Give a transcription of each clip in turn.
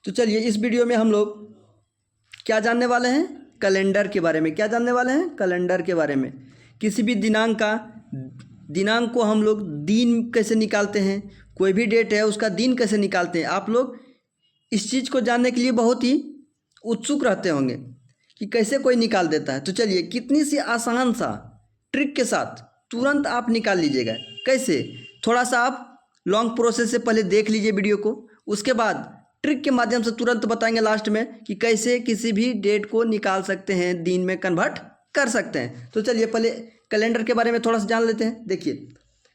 तो चलिए इस वीडियो में हम लोग क्या जानने वाले हैं, कैलेंडर के बारे में। क्या जानने वाले हैं, कैलेंडर के बारे में। किसी भी दिनांक को हम लोग दिन कैसे निकालते हैं, कोई भी डेट है उसका दिन कैसे निकालते हैं। आप लोग इस चीज़ को जानने के लिए बहुत ही उत्सुक रहते होंगे कि कैसे कोई निकाल देता है। तो चलिए कितनी सी आसान सा ट्रिक के साथ तुरंत आप निकाल लीजिएगा। कैसे, थोड़ा सा आप लॉन्ग प्रोसेस से पहले देख लीजिए वीडियो को, उसके बाद ट्रिक के माध्यम से तुरंत बताएंगे लास्ट में कि कैसे किसी भी डेट को निकाल सकते हैं, दिन में कन्वर्ट कर सकते हैं। तो चलिए पहले कैलेंडर के बारे में थोड़ा सा जान लेते हैं। देखिए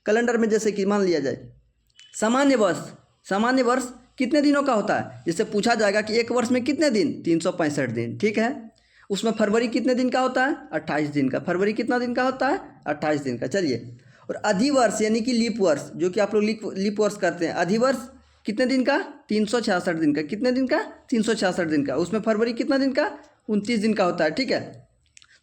कैलेंडर में जैसे कि मान लिया जाए सामान्य वर्ष कितने दिनों का होता है। जैसे पूछा जाएगा कि एक वर्ष में कितने दिन, 365 दिन, ठीक है। उसमें फरवरी कितने दिन का होता है, 28 दिन का। फरवरी कितना दिन का होता है, 28 दिन का। चलिए, और अधिवर्ष यानी कि लीप वर्ष, जो कि आप लोग लीप वर्ष करते हैं, अधिवर्ष कितने दिन का, 366 दिन का। कितने दिन का, 366 दिन का। उसमें फरवरी कितना दिन का, 29 दिन का होता है, ठीक है।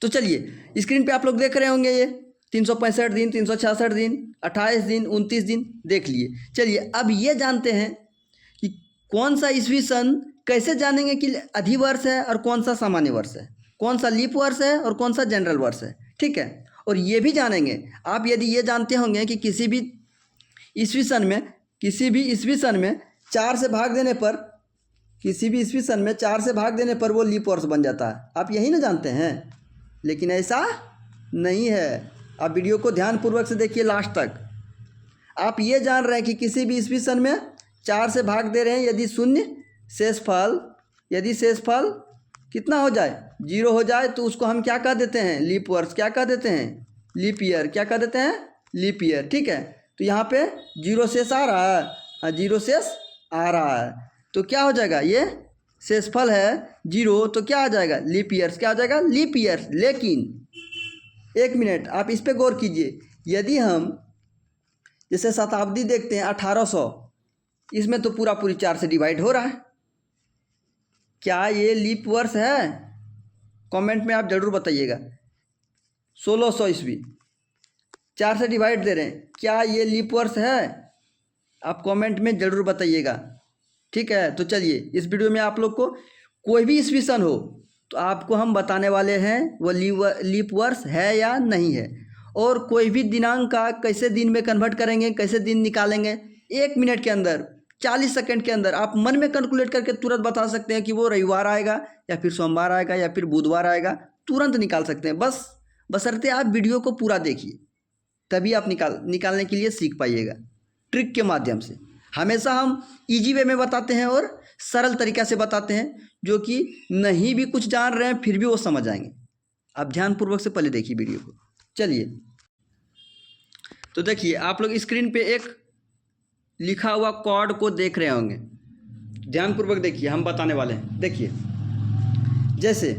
तो चलिए स्क्रीन पे आप लोग देख रहे होंगे ये 365 दिन, 366 दिन, 28 दिन, 29 दिन देख लिए। चलिए अब ये जानते हैं कि कौन सा ईस्वी सन, कैसे जानेंगे कि अधिवर्ष है और कौन सा सामान्य वर्ष है, कौन सा लीप वर्ष है और कौन सा जनरल वर्ष है, ठीक है। और ये भी जानेंगे आप, यदि ये जानते होंगे कि किसी भी ईस्वी सन में 4 से भाग देने पर, किसी भी ईस्वी सन में 4 से भाग देने पर वो लीप वर्ष बन जाता है। आप यही ना जानते हैं, लेकिन ऐसा नहीं है। आप वीडियो को ध्यानपूर्वक से देखिए लास्ट तक। आप ये जान रहे हैं कि किसी भी ईस्वी सन में 4 से भाग दे रहे हैं, यदि शेषफल कितना हो जाए, 0 हो जाए, तो उसको हम क्या कह देते हैं, लीप वर्ष। क्या कह देते हैं, लीप ईयर। क्या कह देते हैं, लीप ईयर, ठीक है। तो यहाँ पे 0 शेष आ रहा है, हाँ 0 शेष आ रहा है, तो क्या हो जाएगा, ये शेषफल है 0, तो क्या आ जाएगा, लीप ईयर्स। क्या आ जाएगा, लीप ईयर्स। लेकिन एक मिनट आप इस पे गौर कीजिए, यदि हम जैसे शताब्दी देखते हैं 1800, इसमें तो पूरी 4 से डिवाइड हो रहा है। क्या ये लीप वर्ष है, कमेंट में आप जरूर बताइएगा। 1600 ईस्वी 4 से डिवाइड दे रहे हैं, क्या ये लीप वर्ष है, आप कमेंट में ज़रूर बताइएगा, ठीक है। तो चलिए इस वीडियो में आप लोग को कोई भी ईस्वी सन हो तो आपको हम बताने वाले हैं वो लीप वर्ष है या नहीं है, और कोई भी दिनांक का कैसे दिन में कन्वर्ट करेंगे, कैसे दिन निकालेंगे, 1 मिनट के अंदर, 40 सेकंड के अंदर आप मन में कैलकुलेट करके तुरंत बता सकते हैं कि वो रविवार आएगा या फिर सोमवार आएगा या फिर बुधवार आएगा, तुरंत निकाल सकते हैं। बशर्ते आप वीडियो को पूरा देखिए, तभी आप निकालने के लिए सीख पाइएगा ट्रिक के माध्यम से। हमेशा हम इजी वे में बताते हैं और सरल तरीक़ा से बताते हैं, जो कि नहीं भी कुछ जान रहे हैं फिर भी वो समझ आएंगे। आप ध्यानपूर्वक से पहले देखिए वीडियो को। चलिए तो देखिए आप लोग स्क्रीन पे एक लिखा हुआ कोड को देख रहे होंगे, ध्यानपूर्वक देखिए, हम बताने वाले हैं। देखिए जैसे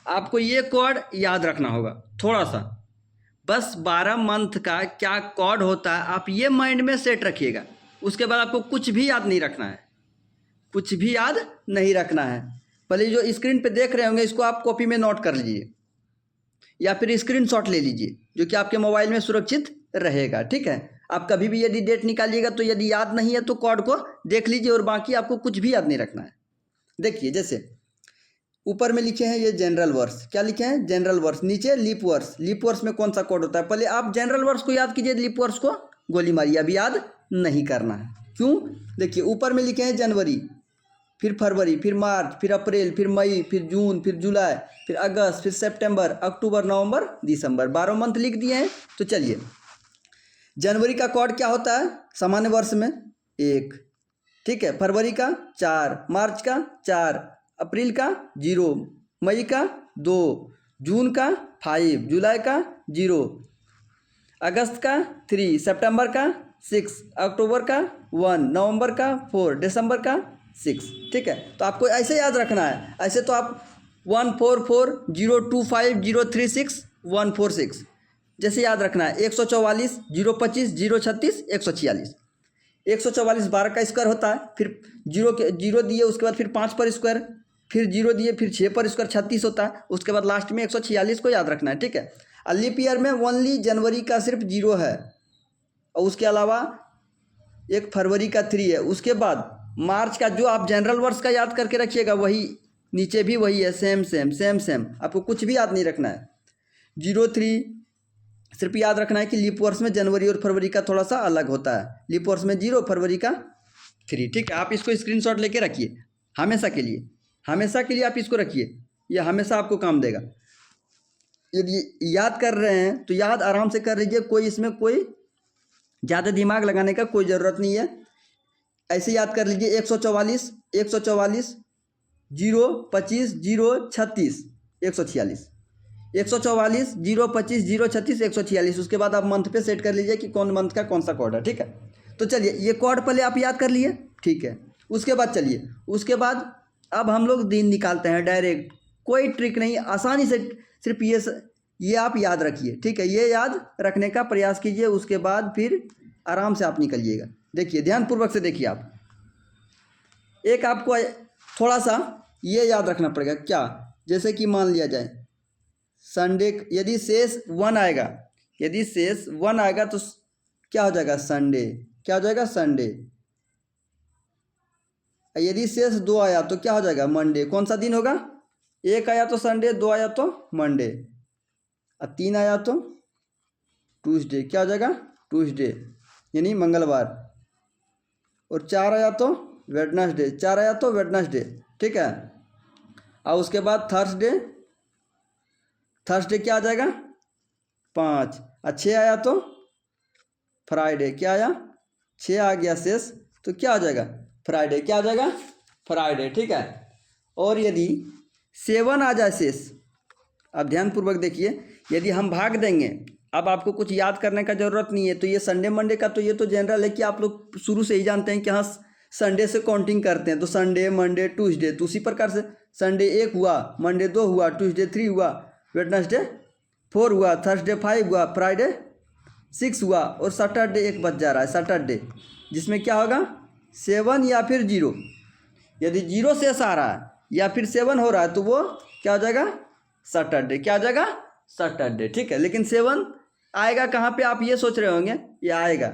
आपको ये कोड याद रखना होगा थोड़ा सा, बस 12 मंथ का क्या कोड होता है आप ये माइंड में सेट रखिएगा। उसके बाद आपको कुछ भी याद नहीं रखना है, कुछ भी याद नहीं रखना है। पहले जो स्क्रीन पे देख रहे होंगे इसको आप कॉपी में नोट कर लीजिए या फिर स्क्रीनशॉट ले लीजिए, जो कि आपके मोबाइल में सुरक्षित रहेगा, ठीक है। आप कभी भी यदि डेट निकालिएगा तो यदि याद नहीं है तो कोड को देख लीजिए, और बाकी आपको कुछ भी याद नहीं रखना है। देखिए जैसे ऊपर में लिखे हैं ये जनरल वर्ष, क्या लिखे हैं, जनरल वर्ष। नीचे लीप वर्ष, लीप वर्ष में कौन सा कोड होता है, पहले आप जनरल वर्ष को याद कीजिए, लीप वर्ष को गोली मारिए, अभी याद नहीं करना है। क्यों, देखिए ऊपर में लिखे हैं जनवरी, फिर फरवरी, फिर मार्च, फिर अप्रैल, फिर मई, फिर जून, फिर जुलाई, फिर अगस्त, फिर सितंबर, अक्टूबर, नवंबर, दिसंबर, 12 मंथ लिख दिए हैं। तो चलिए जनवरी का कोड क्या होता है, सामान्य वर्ष में 1, ठीक है। फरवरी का 4, मार्च का 4, अप्रैल का 0, मई का 2, जून का 5, जुलाई का 0, अगस्त का 3, सितंबर का 6, अक्टूबर का 1, नवंबर का 4, दिसंबर का 6, ठीक है। तो आपको ऐसे याद रखना है। ऐसे तो आप 144025036 जैसे याद रखना है। 144, 025, 036, 146, 144 12 का स्क्वायर होता है, फिर 0 दिए, उसके बाद फिर 5 पर स्क्वायर, फिर 0 दिए, फिर 6 पर स्क्वायर, 36 होता है। उसके बाद लास्ट में 146 को याद रखना है, ठीक है। और लीप ईयर में ओनली जनवरी का सिर्फ 0 है, और उसके अलावा एक फरवरी का 3 है। उसके बाद मार्च का जो आप जनरल वर्ष का याद करके रखिएगा वही नीचे भी वही है, सेम सेम सेम सेम, आपको कुछ भी याद नहीं रखना है। 03 सिर्फ याद रखना है कि लीप वर्ष में जनवरी और फरवरी का थोड़ा सा अलग होता है, लीप वर्ष में 0, फरवरी का 3, ठीक है। आप इसको स्क्रीनशॉट लेके रखिए हमेशा के लिए, हमेशा के लिए आप इसको रखिए, ये हमेशा आपको काम देगा। यदि याद कर रहे हैं तो याद आराम से कर लीजिए, कोई इसमें कोई ज़्यादा दिमाग लगाने का कोई ज़रूरत नहीं है, ऐसे याद कर लीजिए। 144 144 0 25 0 36 146, 144 0 25 0 36 146। उसके बाद आप मंथ पे सेट कर लीजिए कि कौन मंथ का कौन सा कोड है, ठीक है। तो चलिए ये कोड पहले आप याद कर लिए, ठीक है। उसके बाद चलिए, उसके बाद अब हम लोग दिन निकालते हैं डायरेक्ट, कोई ट्रिक नहीं, आसानी से सिर्फ ये आप याद रखिए, ठीक है। ये याद रखने का प्रयास कीजिए, उसके बाद फिर आराम से आप निकलिएगा। देखिए ध्यानपूर्वक से देखिए आप, एक आपको थोड़ा सा ये याद रखना पड़ेगा क्या, जैसे कि मान लिया जाए संडे, यदि शेष 1 आएगा, यदि शेष 1 आएगा तो क्या हो जाएगा, संडे, क्या हो जाएगा, संडे। यदि शेष 2 आया तो क्या हो जाएगा, मंडे। कौन सा दिन होगा, 1 आया तो संडे, 2 आया तो मंडे, और 3 आया तो ट्यूसडे, क्या हो जाएगा, ट्यूसडे यानी मंगलवार, और 4 आया तो वेडनेसडे, 4 आया तो वेडनेसडे, ठीक है। और उसके बाद थर्सडे, थर्सडे क्या आ जाएगा, 5, और 6 आया तो फ्राइडे, क्या आया, 6 आ गया शेष तो क्या हो जाएगा, फ्राइडे, क्या आ जाएगा, फ्राइडे, ठीक है। और यदि 7 आ जाए शेष, अब ध्यानपूर्वक देखिए, यदि हम भाग देंगे, अब आपको कुछ याद करने का ज़रूरत नहीं है, तो ये संडे मंडे का तो ये तो जनरल है कि आप लोग शुरू से ही जानते हैं कि हाँ संडे से काउंटिंग करते हैं, तो संडे मंडे ट्यूसडे, तो उसी प्रकार से संडे 1 हुआ, मंडे 2 हुआ, ट्यूसडे 3 हुआ, वेडनेसडे 4 हुआ, थर्सडे 5 हुआ, फ्राइडे 6 हुआ, और सैटरडे 1 बच जा रहा है, सैटरडे, जिसमें क्या होगा 7 या फिर 0। यदि 0 शेष आ रहा है या फिर 7 हो रहा है तो वो क्या हो जाएगा, सैटरडे, क्या आ जाएगा, सैटरडे, ठीक है। लेकिन 7 आएगा कहाँ पे, आप ये सोच रहे होंगे, ये आएगा,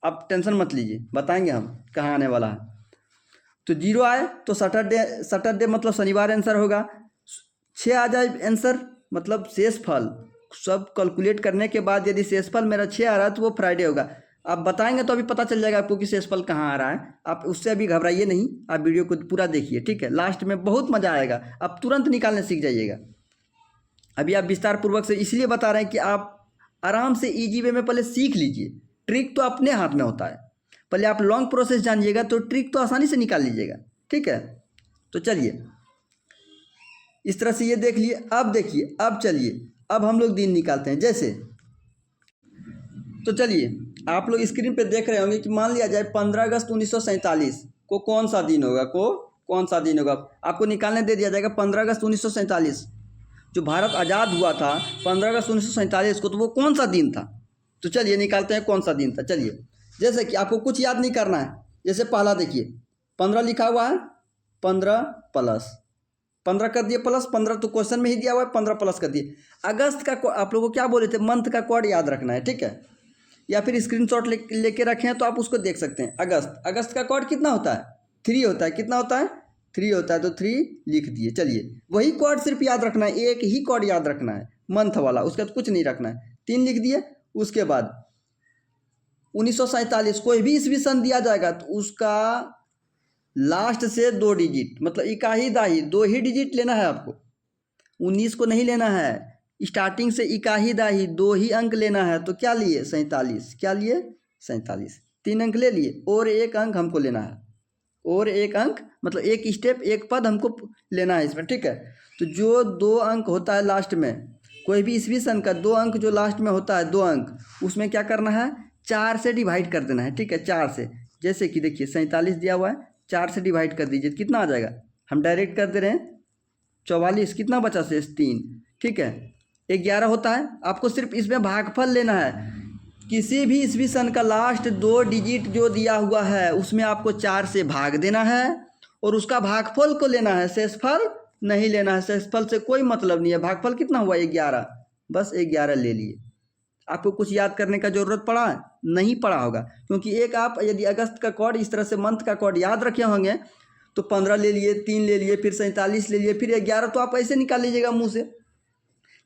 आप टेंशन मत लीजिए, बताएंगे हम कहाँ आने वाला है। तो 0 आए तो सैटरडे, सैटरडे मतलब शनिवार आंसर होगा। 6 आ जाए आंसर मतलब शेष फल, सब कैलकुलेट करने के बाद यदि शेषफल मेरा 6 आ रहा है तो वो फ्राइडे होगा। आप बताएंगे तो अभी पता चल जाएगा आपको कि शेषफल कहाँ आ रहा है, आप उससे अभी घबराइए नहीं, आप वीडियो को पूरा देखिए, ठीक है। लास्ट में बहुत मज़ा आएगा, आप तुरंत निकालने सीख जाइएगा। अभी आप विस्तार पूर्वक से इसलिए बता रहे हैं कि आप आराम से इजी वे में पहले सीख लीजिए, ट्रिक तो अपने हाथ में होता है, पहले आप लॉन्ग प्रोसेस जानिएगा तो ट्रिक तो आसानी से निकाल लीजिएगा, ठीक है। तो चलिए इस तरह से ये देख लिए। अब देखिए, अब चलिए, अब हम लोग दिन निकालते हैं। जैसे तो चलिए आप लोग स्क्रीन पे देख रहे होंगे कि मान लिया जाए 15 अगस्त 1947 को कौन सा दिन होगा, कौन सा दिन होगा, आपको निकालने दे दिया जाएगा। 15 अगस्त 1947 जो भारत आज़ाद हुआ था 15 अगस्त 1947 को, तो वो कौन सा दिन था, तो चलिए निकालते हैं कौन सा दिन था। चलिए जैसे कि आपको कुछ याद नहीं करना है, जैसे पहला देखिए 15 लिखा हुआ है, 15 प्लस 15 कर दिए, प्लस 15 तो क्वेश्चन में ही दिया हुआ है, 15 प्लस कर दिए। अगस्त का आप लोगों को क्या बोले थे, मंथ का कोड याद रखना है, ठीक है, या फिर स्क्रीनशॉट लेके रखें तो आप उसको देख सकते हैं। अगस्त का कोड कितना होता है, 3 होता है, कितना होता है, 3 होता है, तो 3 लिख दिए। चलिए वही कोड सिर्फ याद रखना है, एक ही कोड याद रखना है मंथ वाला, उसका तो कुछ नहीं रखना है, 3 लिख दिए। उसके बाद 1947 कोई भी ईस्वी सन दिया जाएगा तो उसका लास्ट से 2 डिजिट, मतलब इकाही दाही 2 ही डिजिट लेना है आपको, 19 को नहीं लेना है, स्टार्टिंग से इकाही दाही 2 ही अंक लेना है। तो क्या लिए, 47, क्या लिए 47, 3 अंक ले लिए, और 1 अंक हमको लेना है, और 1 अंक मतलब 1 स्टेप 1 पद हमको लेना है इसमें, ठीक है। तो जो 2 अंक होता है लास्ट में, कोई भी ईस्वी सन का 2 अंक जो लास्ट में होता है 2 अंक, उसमें क्या करना है, 4 से डिवाइड कर देना है, ठीक है, 4 से। जैसे कि देखिए 47 दिया हुआ है, 4 से डिवाइड कर दीजिए, कितना आ जाएगा, हम डायरेक्ट कर दे रहे हैं 44, कितना बचा शेष 3, ठीक है। 11 होता है, आपको सिर्फ इसमें भागफल लेना है, किसी भी ईस्वी सन का लास्ट 2 डिजिट जो दिया हुआ है उसमें आपको 4 से भाग देना है, और उसका भागफल को लेना है, शेषफल नहीं लेना है, शेषफल से कोई मतलब नहीं है। भागफल कितना हुआ, 11, बस 11 ले लिए। आपको कुछ याद करने का ज़रूरत पड़ा? नहीं पड़ा होगा, क्योंकि एक आप यदि अगस्त का कोड इस तरह से मंथ का कोड याद रखे होंगे तो 15 ले लिए, 3 ले लिए, फिर 47 ले लिए, फिर 11 तो आप ऐसे निकाल लीजिएगा मुँह से।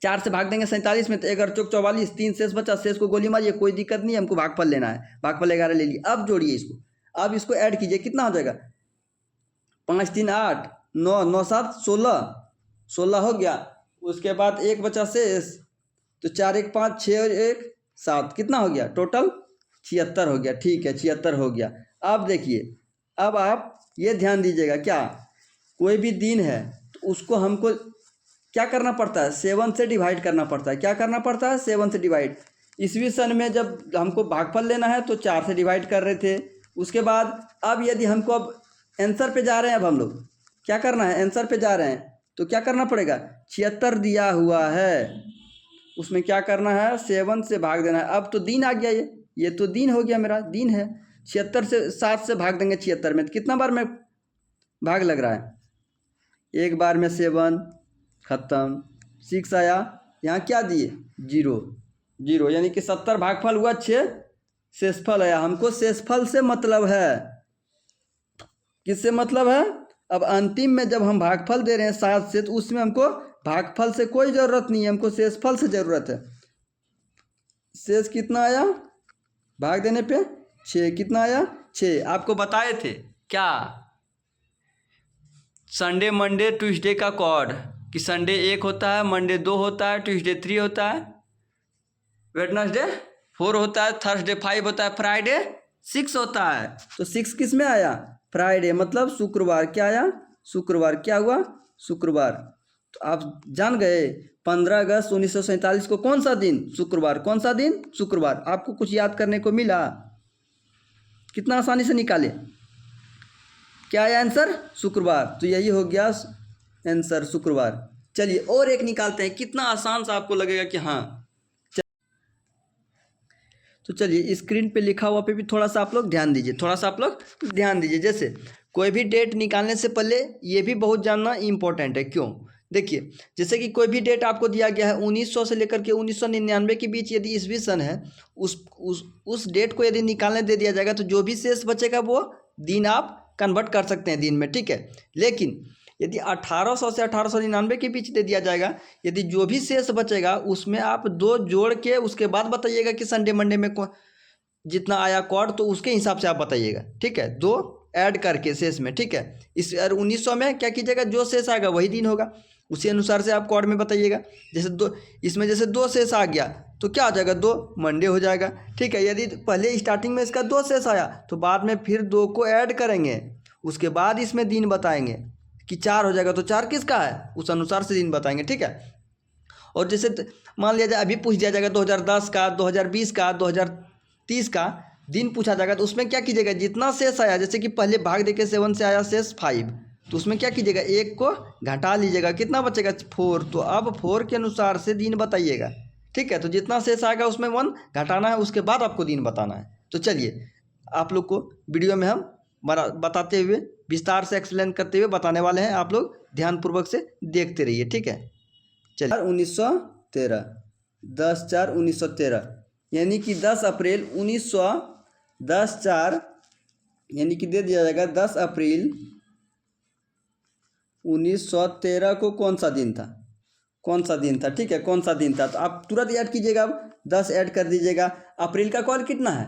4 से भाग देंगे 47 में तो 11 चौक 44, 3 शेष बचा, शेष को गोली मारिए, कोई दिक्कत नहीं है, हमको भागफल लेना है। भागफल 11 ले लिए। अब जोड़िए इसको, अब इसको ऐड कीजिए, कितना हो जाएगा? 5 3 8 9 9 7 16, 16 हो गया। उसके बाद एक बचा शेष, तो 4 1 5 6 और 1 7, कितना हो गया? टोटल 76 हो गया। ठीक है, 76 हो गया। अब देखिए, अब आप ये ध्यान दीजिएगा, क्या कोई भी दिन है तो उसको हमको क्या करना पड़ता है? 7 से डिवाइड करना पड़ता है। क्या करना पड़ता है? 7 से डिवाइड। ईस्वी सन में जब हमको भागफल लेना है तो 4 से डिवाइड कर रहे थे। उसके बाद अब यदि हमको अब आंसर पे जा रहे हैं, अब हम लोग क्या करना है? आंसर पे जा रहे हैं तो क्या करना पड़ेगा? 76 दिया हुआ है, उसमें क्या करना है? 7 से भाग देना है। अब तो दिन आ गया, ये तो दिन हो गया, मेरा दिन है। 76 से 7 से भाग देंगे 76 में, तो कितना बार में भाग लग रहा है? एक बार में 7 ख़त्म, 6 आया, यहाँ क्या दिए? 0 0, यानी कि 70 भागफल हुआ, 6 शेषफल आया। हमको शेषफल से मतलब है, किससे मतलब है? अब अंतिम में जब हम भागफल दे रहे हैं 7 से, तो उसमें हमको भागफल से कोई ज़रूरत नहीं है, हमको शेषफल से ज़रूरत है। शेष कितना आया भाग देने पे? 6। कितना आया? 6। आपको बताए थे क्या, संडे मंडे ट्यूसडे का कोड, कि संडे 1 होता है, मंडे 2 होता है, ट्यूसडे 3 होता है, वेडनेसडे 4 होता है, थर्सडे 5 होता है, फ्राइडे 6 होता है। तो 6 किस में आया? फ्राइडे, मतलब शुक्रवार। क्या आया? शुक्रवार। क्या हुआ? शुक्रवार। तो आप जान गए 15 अगस्त 1947 को कौन सा दिन? शुक्रवार। कौन सा दिन? शुक्रवार। आपको कुछ याद करने को मिला? कितना आसानी से निकाले। क्या आया आंसर? शुक्रवार। तो यही हो गया आंसर, शुक्रवार। चलिए और एक निकालते हैं, कितना आसान सा आपको लगेगा कि हाँ। तो चलिए स्क्रीन पे लिखा हुआ पे भी थोड़ा सा आप लोग ध्यान दीजिए, थोड़ा सा आप लोग ध्यान दीजिए। जैसे कोई भी डेट निकालने से पहले ये भी बहुत जानना इम्पोर्टेंट है। क्यों? देखिए, जैसे कि कोई भी डेट आपको दिया गया है 1900 से लेकर के 1999 के बीच यदि ईस्वी सन है, उस डेट को यदि निकालने दे दिया जाएगा तो जो भी शेष बचेगा वो दिन आप कन्वर्ट कर सकते हैं दिन में, ठीक है। लेकिन यदि 1800 से 1899 के बीच दे दिया जाएगा, यदि जो भी शेष बचेगा उसमें आप 2 जोड़ के उसके बाद बताइएगा कि संडे मंडे में जितना आया कोड, तो उसके हिसाब से आप बताइएगा, ठीक है। 2 ऐड करके शेष में, ठीक है। इस 1900 में क्या कीजिएगा, जो शेष आएगा वही दिन होगा, उसी अनुसार से आप कोड में बताइएगा। जैसे 2 इसमें जैसे 2 शेष आ गया तो क्या हो जाएगा? 2 मंडे हो जाएगा, ठीक है। यदि पहले स्टार्टिंग में इसका 2 शेष आया तो बाद में फिर 2 को ऐड करेंगे, उसके बाद इसमें दिन बताएंगे कि 4 हो जाएगा, तो 4 किसका है उस अनुसार से दिन बताएंगे, ठीक है। और जैसे मान लिया जाए अभी पूछ दिया जाएगा 2010 का, 2020 का, 2030 का दिन पूछा जाएगा, तो उसमें क्या कीजिएगा, जितना शेष आया, जैसे कि पहले भाग देके 7 से आया शेष 5, तो उसमें क्या कीजिएगा, 1 को घटा लीजिएगा, कितना बचेगा 4। तो अब 4 के अनुसार से दिन बताइएगा, ठीक है। तो जितना शेष आएगा उसमें 1 घटाना है, उसके बाद आपको दिन बताना है। तो चलिए आप लोग को वीडियो में हम बताते हुए, विस्तार से एक्सप्लेन करते हुए बताने वाले हैं, आप लोग ध्यानपूर्वक से देखते रहिए, ठीक है। चलिए 1913, 10/4/1913, यानी कि 10 अप्रैल 10/4 यानी कि दे दिया जाएगा 10 अप्रैल 1913 को कौन सा दिन था, कौन सा दिन था, ठीक है, कौन सा दिन था। तो आप तुरंत ऐड कीजिएगा, अब 10 ऐड कर दीजिएगा। अप्रैल का कोड कितना है?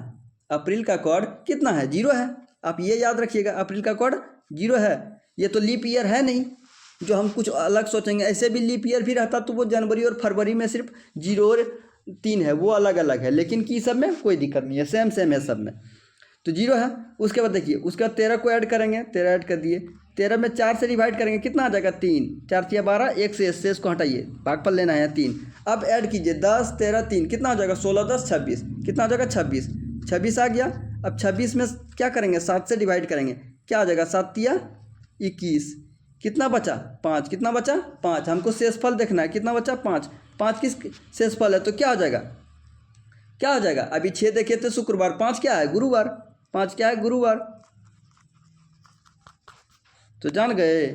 अप्रैल का कोड कितना है? 0 है। आप ये याद रखिएगा, अप्रैल का कोड 0 है। ये तो लीप ईयर है नहीं, जो हम कुछ अलग सोचेंगे। ऐसे भी लीप ईयर भी रहता तो वो जनवरी और फरवरी में सिर्फ 0 और 3 है, वो अलग अलग है। लेकिन की सब में कोई दिक्कत नहीं है, सेम सेम है सब में। तो 0 है। उसके बाद देखिए, उसके बाद 13 को ऐड करेंगे, 13 ऐड कर दिए। 13 में 4 से डिवाइड करेंगे, कितना आ जाएगा 3, 4 × 12, 1 से शेष को हटाइए, भागफल लेना है 3। अब ऐड कीजिए 10 13 3, कितना हो जाएगा 16 10 26, कितना हो जाएगा 26, 26 आ गया। अब 26 में क्या करेंगे, 7 से डिवाइड करेंगे, क्या आ जाएगा 7 × 21, कितना बचा 5, कितना बचा 5। हमको शेषफल देखना है, कितना बचा 5, 5 किस शेषफल है, तो क्या हो जाएगा, क्या हो जाएगा। अभी 6 देखे थे शुक्रवार, 5 क्या है गुरुवार, 5 क्या है गुरुवार। तो जान गए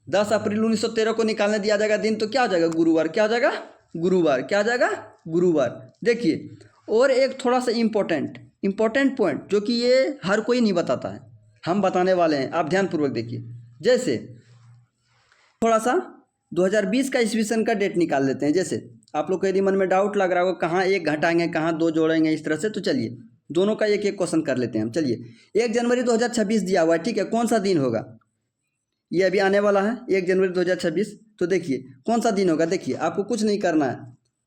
10 अप्रैल 1913 को निकालने दिया जाएगा दिन, तो क्या हो जाएगा गुरुवार, क्या हो जाएगा गुरुवार, क्या आ जाएगा? गुरुवार। देखिए और एक थोड़ा सा इम्पोर्टेंट पॉइंट जो कि ये हर कोई नहीं बताता है, हम बताने वाले हैं, आप ध्यानपूर्वक देखिए। जैसे थोड़ा सा 2020 का ईस्वी सन का डेट निकाल लेते हैं। जैसे आप लोग को यदि मन में डाउट लग रहा होगा कहाँ एक घटाएंगे कहाँ दो जोड़ेंगे इस तरह से, तो चलिए दोनों का एक एक क्वेश्चन कर लेते हैं हम। चलिए 1 जनवरी 2026 दिया हुआ है, ठीक है, कौन सा दिन होगा? ये अभी आने वाला है 1 जनवरी 2026। तो देखिए कौन सा दिन होगा, देखिए आपको कुछ नहीं करना है,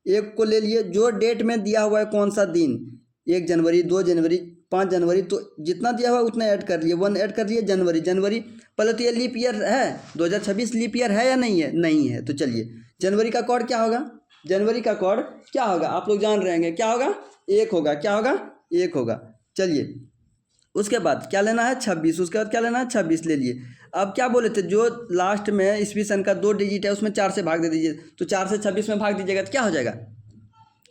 एक को ले लिए जो डेट में दिया हुआ है कौन सा दिन, 1 जनवरी 2 जनवरी 5 जनवरी, तो जितना दिया हुआ है उतना ऐड कर लिए, 1 ऐड कर लिए, जनवरी। पहले तो ये लीप ईयर है, 2026 लीप ईयर है या नहीं है? नहीं है। तो चलिए जनवरी का कोड क्या होगा? जनवरी का कोड क्या होगा आप लोग जान रहे हैं, क्या होगा? 1 होगा। क्या होगा? 1 होगा। चलिए उसके बाद क्या लेना है? 26। उसके बाद क्या लेना है? 26 ले लिए। अब क्या बोले थे, जो लास्ट में ईस्वी सन का 2 डिजिट है उसमें 4 से भाग दे दीजिए, तो 4 से 26 में भाग दीजिएगा तो क्या हो जाएगा?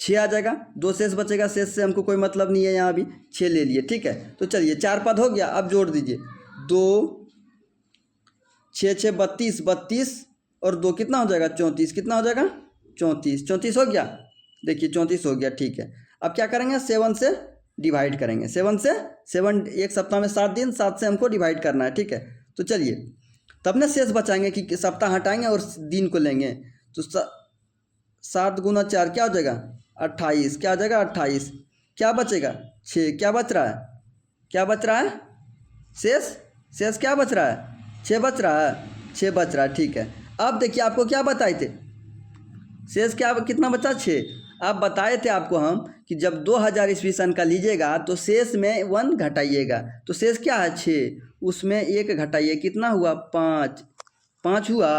6 आ जाएगा। 2 शेष बचेगा, शेष से हमको कोई मतलब नहीं है, यहाँ भी 6 ले लिए, ठीक है। तो चलिए 4 पद हो गया, अब जोड़ दीजिए 2 6 6 32, 32 और 2 कितना हो जाएगा? 34। कितना हो जाएगा? 34 हो गया। देखिए 34 हो गया, ठीक है। अब क्या करेंगे? 7 से डिवाइड करेंगे, 7 एक सप्ताह में 7 दिन, 7 से हमको डिवाइड करना है, ठीक है। तो चलिए तब ना शेष बचाएंगे कि सप्ताह हटाएंगे और दिन को लेंगे, तो 7 गुना 4 क्या हो जाएगा? 28। क्या हो जाएगा? 28। क्या बचेगा? 6। क्या बच रहा है? क्या बच रहा है? शेष क्या बच रहा है? 6 बच रहा है। 6 बच रहा है, ठीक है। अब देखिए आपको क्या बताए थे, शेष क्या कितना बचा? 6। आप बताए थे आपको हम कि जब 2000 ईस्वी सन का लीजिएगा तो शेष में 1 घटाइएगा, तो शेष क्या है? 6, उसमें 1 घटाइए, कितना हुआ? 5 हुआ।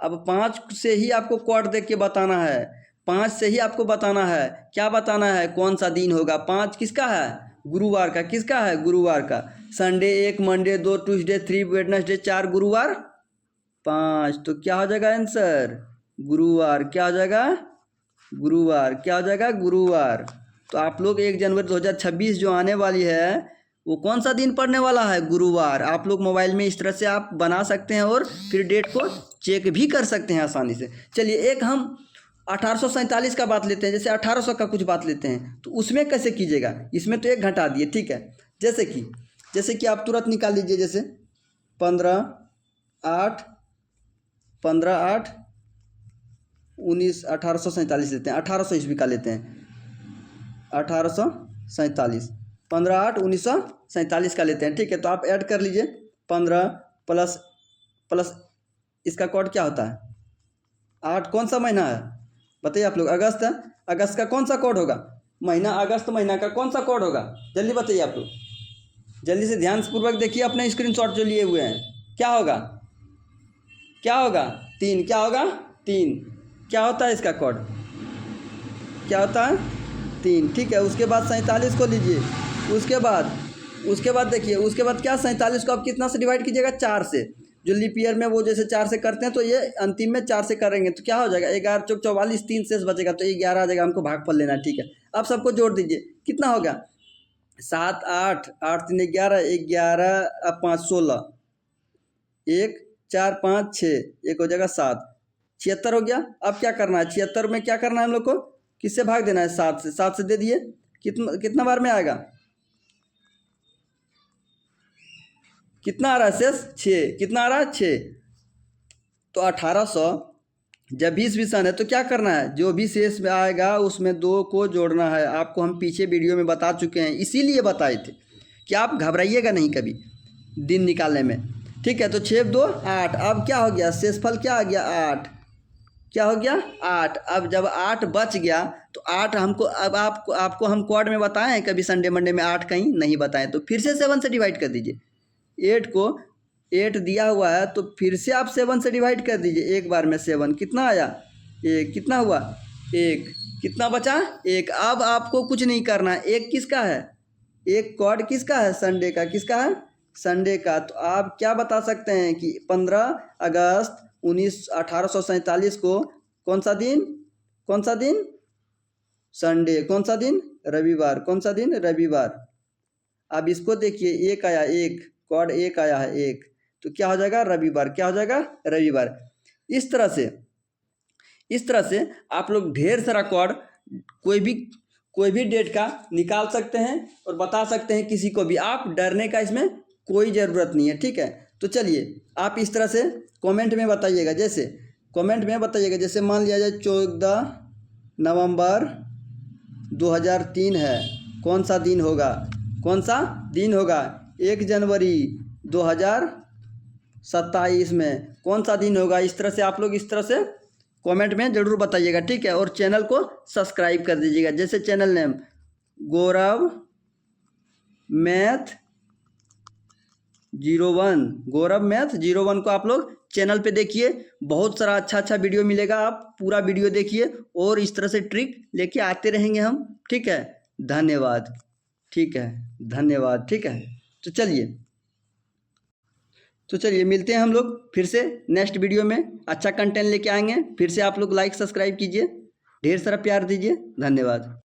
अब 5 से ही आपको कोड देख के बताना है, 5 से ही आपको बताना है, क्या बताना है? कौन सा दिन होगा? 5 किसका है? गुरुवार का। किसका है? गुरुवार का। संडे 1, मंडे 2, ट्यूसडे 3, वेडनेसडे 4, गुरुवार 5। तो क्या हो जाएगा आंसर? गुरुवार। क्या हो जाएगा? गुरुवार। क्या हो जाएगा? गुरुवार। तो आप लोग 1 जनवरी 2026 जो आने वाली है वो कौन सा दिन पड़ने वाला है? गुरुवार। आप लोग मोबाइल में इस तरह से आप बना सकते हैं और फिर डेट को चेक भी कर सकते हैं आसानी से। चलिए एक हम 1847 का बात लेते हैं, जैसे 1800 का कुछ बात लेते हैं, तो उसमें कैसे कीजिएगा? इसमें तो 1 घटा दिए, ठीक है। जैसे कि आप तुरंत निकाल लीजिए, जैसे 15/8 19 1847 लेते हैं, 1800 ईस्वी का लेते हैं, 1847 15/8 1947 का लेते हैं, ठीक है। तो आप ऐड कर लीजिए 15 प्लस इसका कोड क्या होता है? 8। कौन सा महीना है बताइए आप लोग? अगस्त है। अगस्त का कौन सा कोड होगा? महीना अगस्त महीना का कौन सा कोड होगा? जल्दी बताइए आप लोग, जल्दी से ध्यानपूर्वक देखिए अपने स्क्रीनशॉट जो लिए हुए हैं। क्या होगा? 3। क्या होगा? 3। क्या होता है इसका कोड? क्या होता है? 3, ठीक है। उसके बाद 47 को लीजिए, उसके बाद देखिए, उसके बाद क्या? 47 को आप कितना से डिवाइड कीजिएगा? 4 से। जो लीप ईयर में वो जैसे 4 से करते हैं, तो ये अंतिम में 4 से करेंगे तो क्या हो जाएगा? 11 चौक 44, 3 शेष बचेगा तो 11 आ जाएगा, हमको भागफल लेना है, ठीक है। अब सबको जोड़ दीजिए, कितना हो गया? 7 8 8 3 11 11 अब 5 16 1 4 5 6 1 हो जाएगा 7, 76 हो गया। अब क्या करना है? 76 में क्या करना है हम लोग को? किससे भाग देना है? 7 से। 7 से दे दिए, कितना बार में आएगा? कितना आ रहा है शेष? 6। कितना आ रहा है? 6। तो 1800 जब 20 सन है तो क्या करना है? जो भी शेष में आएगा उसमें 2 को जोड़ना है। आपको हम पीछे वीडियो में बता चुके हैं, इसीलिए बताए थे कि आप घबराइएगा नहीं कभी दिन निकालने में, ठीक है। तो 6 2 8। अब क्या हो गया? शेषफल क्या आ गया? 8। क्या हो गया? 8। अब जब 8 बच गया तो 8 हमको, अब आपको हम क्वाड में बताएं हैं कभी संडे मंडे में 8 कहीं नहीं बताएं, तो फिर से 7 से डिवाइड कर दीजिए। 8 को 8 दिया हुआ है तो फिर से आप 7 से डिवाइड कर दीजिए एक बार में। 7 कितना आया? 1। कितना हुआ? 1। कितना बचा? 1। अब आपको कुछ नहीं करना है। 1 किसका है? 1 क्वाड किसका है? संडे का। किसका है? संडे का। तो आप क्या बता सकते हैं कि 15 अगस्त 1847 को कौन सा दिन? कौन सा दिन? संडे। कौन सा दिन? रविवार। कौन सा दिन? रविवार। अब इसको देखिए, 1 आया, 1 क्वाड 1 आया है, 1, तो क्या हो जाएगा? रविवार। क्या हो जाएगा? रविवार। इस तरह से इस तरह से आप लोग ढेर सारा कोड कोई भी डेट का निकाल सकते हैं और बता सकते हैं किसी को भी। आप डरने का इसमें कोई ज़रूरत नहीं है, ठीक है। तो चलिए आप इस तरह से कमेंट में बताइएगा, जैसे मान लिया जाए 14 नवंबर 2003 है, कौन सा दिन होगा? 1 जनवरी 2027 में कौन सा दिन होगा? इस तरह से आप लोग इस तरह से कमेंट में ज़रूर बताइएगा, ठीक है। और चैनल को सब्सक्राइब कर दीजिएगा, जैसे चैनल नेम गौरव मैथ 01 को आप लोग चैनल पे देखिए, बहुत सारा अच्छा अच्छा वीडियो मिलेगा। आप पूरा वीडियो देखिए और इस तरह से ट्रिक लेके आते रहेंगे हम, ठीक है। धन्यवाद, ठीक है। तो चलिए मिलते हैं हम लोग फिर से नेक्स्ट वीडियो में, अच्छा कंटेंट लेके आएंगे। फिर से आप लोग लाइक सब्सक्राइब कीजिए, ढेर सारा प्यार दीजिए। धन्यवाद।